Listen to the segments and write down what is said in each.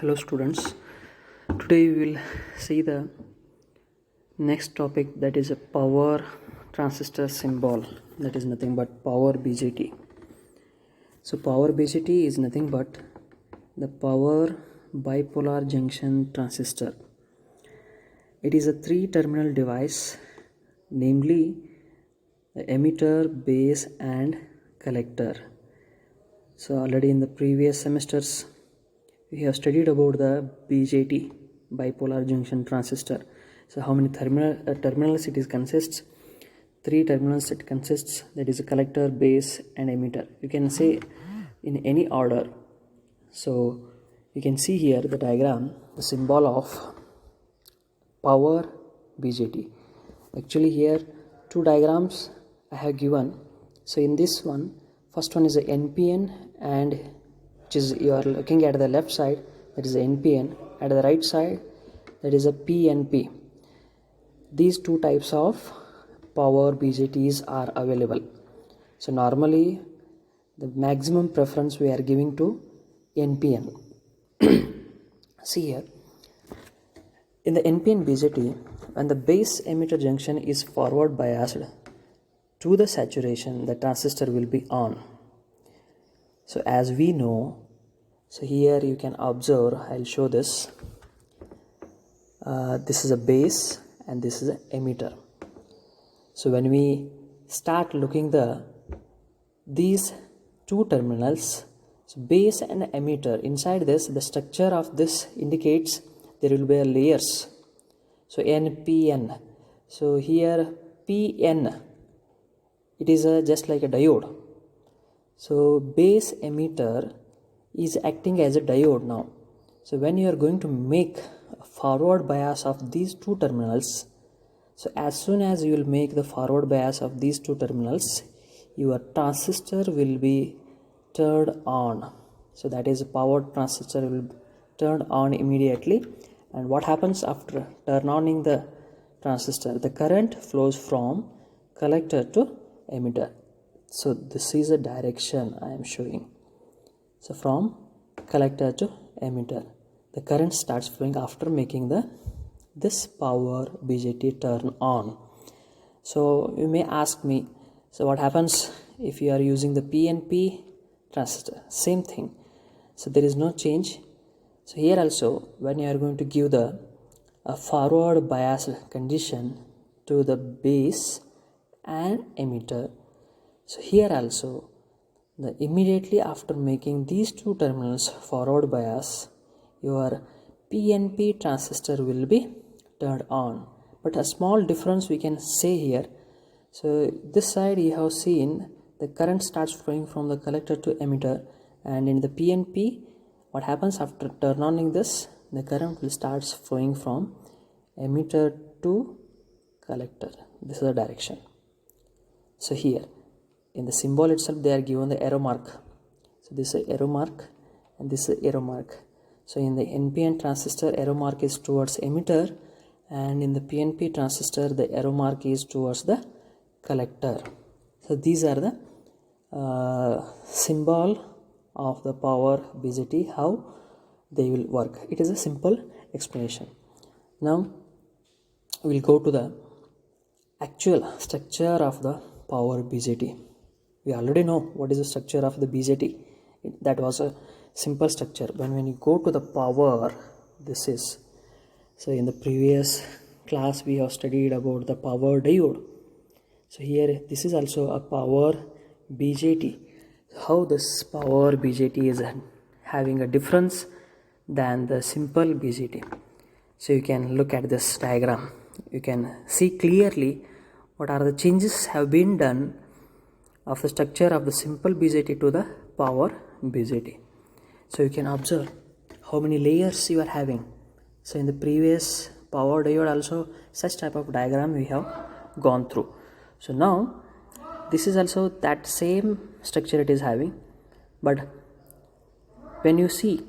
Hello students, today we will see the next topic, that is a power transistor symbol, that is nothing but power BJT. So power BJT is nothing but the power bipolar junction transistor. It is a 3-terminal device, namely the emitter, base and collector. So already in the previous semesters we have studied about the BJT, bipolar junction transistor. So how many terminals it consists? 3 terminals it consists, that is a collector, base and emitter. You can say in any order. So you can see here the diagram, the symbol of power BJT. Actually here 2 diagrams I have given. So in this one, first one is a NPN, and which is, you are looking at the left side, that is a NPN, at the right side that is a PNP. These 2 types of power BJTs are available. So normally the maximum preference we are giving to NPN. See here, in the NPN BJT, when the base emitter junction is forward biased to the saturation, the transistor will be on. So as we know, so here you can observe, I'll show this. This is a base and this is an emitter. So when we start looking these 2 terminals, so base and emitter, inside this the structure of this indicates there will be layers. So NPN. So here PN, it is just like a diode. So base emitter is acting as a diode now. So when you are going to make a forward bias of these 2 terminals, so as soon as you will make the forward bias of these 2 terminals, your transistor will be turned on. So that is, power transistor will be turned on immediately. And what happens after turn on the transistor? The current flows from collector to emitter. So this is a direction I am showing. So from collector to emitter, the current starts flowing after making this power BJT turn on. So you may ask me, so what happens if you are using the PNP transistor? Same thing. So there is no change. So here also, when you are going to give a forward bias condition to the base and emitter, so here also immediately after making these 2 terminals forward bias, your PNP transistor will be turned on. But a small difference we can say here. So this side you have seen the current starts flowing from the collector to emitter, and in the PNP what happens after turn on this, the current will start flowing from emitter to collector. This is the direction. So here in the symbol itself they are given the arrow mark. So this is arrow mark and this is arrow mark. So in the NPN transistor, arrow mark is towards emitter, and in the PNP transistor the arrow mark is towards the collector. So these are the symbol of the power BJT, how they will work. It is a simple explanation. Now we will go to the actual structure of the power BJT. We already know what is the structure of the BJT. That was a simple structure. When you go to the power, this is, so in the previous class we have studied about the power diode. So here this is also a power BJT. How this power BJT is having a difference than the simple BJT. So you can look at this diagram. You can see clearly what are the changes have been done of the structure of the simple BJT to the power BJT. So you can observe how many layers you are having. So in the previous power diode also such type of diagram we have gone through. So now this is also that same structure it is having, but when you see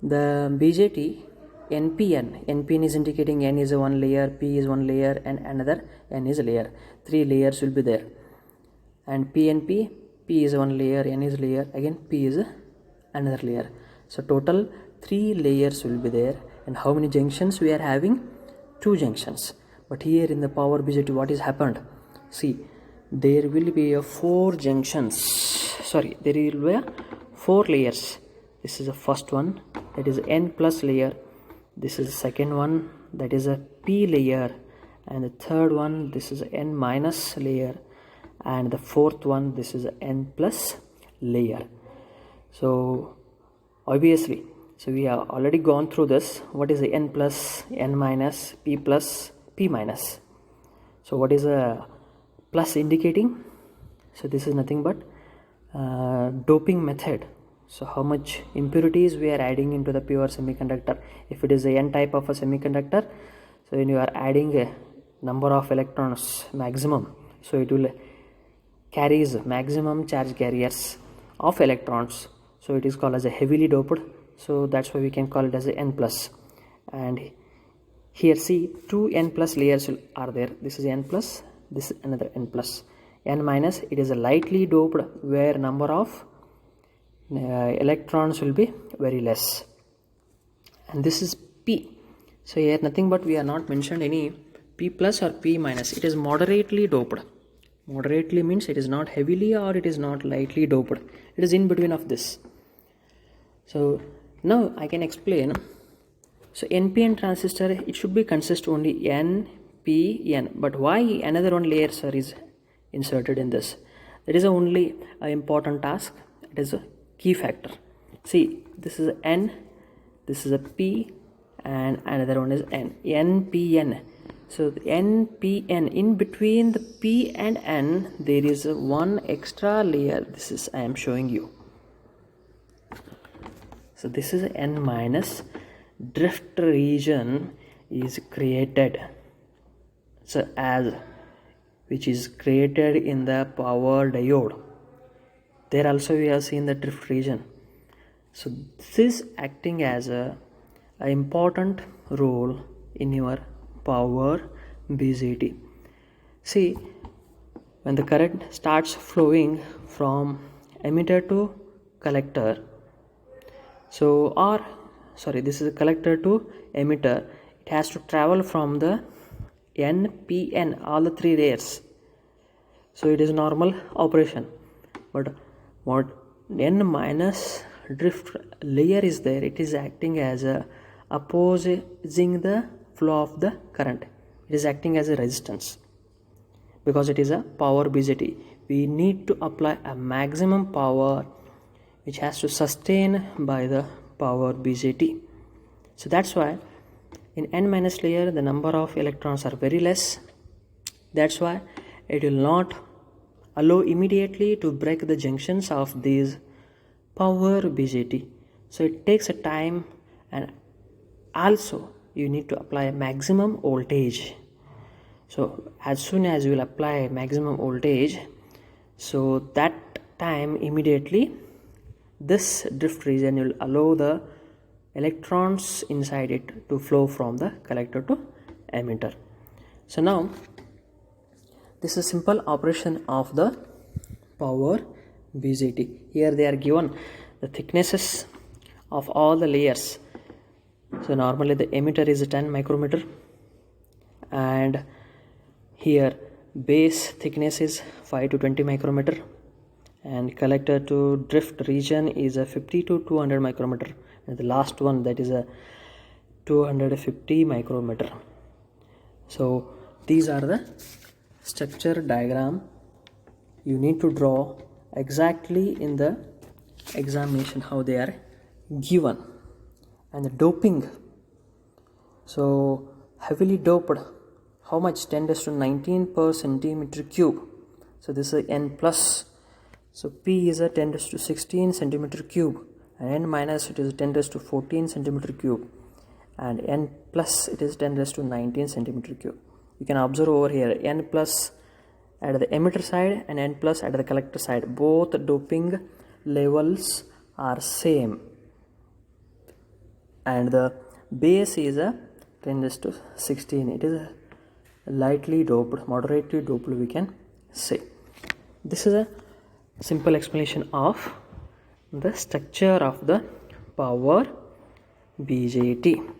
the BJT NPN is indicating N is a 1 layer, P is 1 layer and another N is a layer. 3 layers will be there. And PNP, P is 1 layer, N is layer, again P is another layer. So total 3 layers will be there. And how many junctions we are having? 2 junctions. But here in the power BJT, what is happened? See, there will be a 4 junctions. Sorry, there will be a 4 layers. This is the first one, that is N plus layer. This is the second one, that is a P layer. And the third one, this is N minus layer. And the fourth one, this is N plus layer. So obviously, so we have already gone through this. What is the N plus, N minus, P minus? So what is a plus indicating? So this is nothing but doping method. So how much impurities we are adding into the pure semiconductor. If it is a N type of a semiconductor, so when you are adding a number of electrons maximum, so it will carries maximum charge carriers of electrons, so it is called as a heavily doped. So that's why we can call it as a N plus. And here see 2 N plus layers are there. This is N plus, this is another N plus. N minus, it is a lightly doped where number of electrons will be very less. And this is P. So here nothing but we are not mentioned any P plus or P minus. It is moderately doped. Moderately means it is not heavily or it is not lightly doped. It is in between of this. So now I can explain. So NPN transistor, it should be consist only NPN. But why another one layer sir is inserted in this? That is only an important task. It is a key factor. See, this is N, this is a P, and another one is N. NPN. So the NPN, in between the P and N, there is one extra layer. This is I am showing you. So this is N minus. Drift region is created. So as which is created in the power diode. There also we have seen the drift region. So this is acting as a important role in your power BJT. See, when the current starts flowing from emitter to collector, so this is a collector to emitter, it has to travel from the NPN, all the 3 layers. So it is normal operation. But what N minus drift layer is there, it is acting as a opposing the flow of the current. It is acting as a resistance. Because it is a power BJT, we need to apply a maximum power which has to sustain by the power BJT. So that's why in N minus layer the number of electrons are very less. That's why it will not allow immediately to break the junctions of these power BJT. So it takes a time, and also you need to apply a maximum voltage. So as soon as you will apply maximum voltage, so that time immediately this drift region will allow the electrons inside it to flow from the collector to emitter. So now this is simple operation of the power BJT. Here they are given the thicknesses of all the layers. So normally the emitter is 10 micrometer, and here base thickness is 5 to 20 micrometer, and collector to drift region is a 50 to 200 micrometer, and the last one, that is a 250 micrometer. So these are the structure diagram you need to draw exactly in the examination how they are given. And the doping, so heavily doped, how much? 10 raised to 19 per centimeter cube. So this is N plus. So P is a 10 raised to 16 centimeter cube, and N minus, it is 10 raised to 14 centimeter cube, and N plus, it is 10 raised to 19 centimeter cube. You can observe over here N plus at the emitter side and N plus at the collector side. Both doping levels are same, and the base is a 10 raised to 16. It is lightly doped, moderately doped, we can say. This is a simple explanation of the structure of the power BJT.